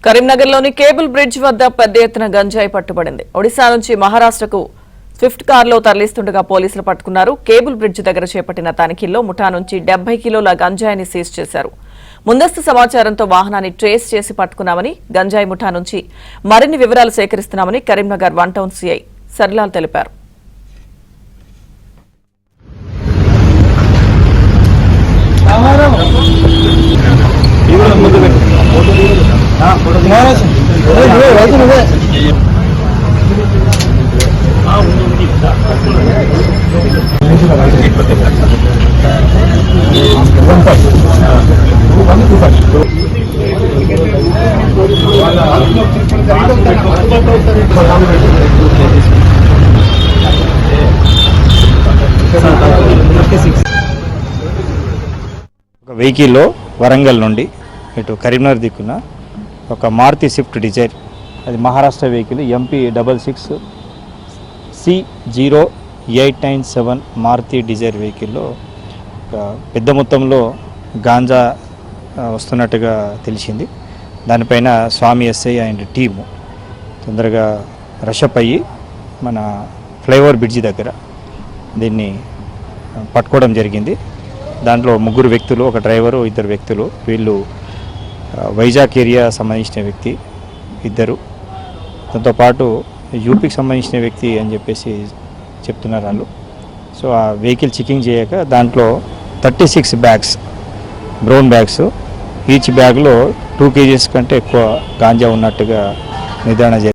కరీంనగర్లోని cable bridge వద్ద పెద్ద ఎత్తున గంజాయి పట్టుబడింది. ఒడిశా నుంచి మహారాష్ట్రకు స్విఫ్ట్ కారులో తరలిస్తుండగా పోలీసులు పట్టుకున్నారు. కేబుల్ బ్రిడ్జ్ దగ్గర చేపట్టిన తనిఖీల్లో ముఠా నుంచి 70 కిలోల గంజాయిని సీజ్ చేశారు. ముందస్తు సమాచారంతో వాహనాన్ని ట్రేస్ చేసి పట్టుకున్నామని, గంజాయి ముఠా నుంచి మరిన్ని వివరాలు సేకరిస్తున్నామని కరీంనగర్ 1 టౌన్ సీఐ సరిలాల్ తెలిపారు. వెహికల్లో వరంగల్ నుండి ఇటు కరీంనగర్ దిక్కున ఒక మారుతి స్విఫ్ట్ డిజైర్, అది Maharashtra vehicle MP66 C0897 Maruti Dzire వెహికల్లో పెద్ద మొత్తంలో గాంజా వస్తున్నట్టుగా తెలిసింది. దానిపైన స్వామి ఎస్ఐ అండ్ టీము తొందరగా రషప్ అయ్యి మన ఫ్లైఓవర్ బ్రిడ్జి దగ్గర దీన్ని పట్టుకోవడం జరిగింది. దాంట్లో 3 వ్యక్తులు, ఒక డ్రైవరు, 2 వ్యక్తులు. వీళ్ళు వైజాగ్ ఏరియా సంబంధించిన వ్యక్తి 2, దాంతోపాటు యూపీకి సంబంధించిన వ్యక్తి అని చెప్పేసి చెప్తున్నారు వాళ్ళు. సో ఆ వెహికల్ చెకింగ్ చేయక దాంట్లో 36 బ్యాగ్స్, బ్రౌన్ బ్యాగ్స్, ఈచ్ బ్యాగ్లో 2 kgs కంటే ఎక్కువ గాంజా ఉన్నట్టుగా నిర్ధారణ జరిగింది.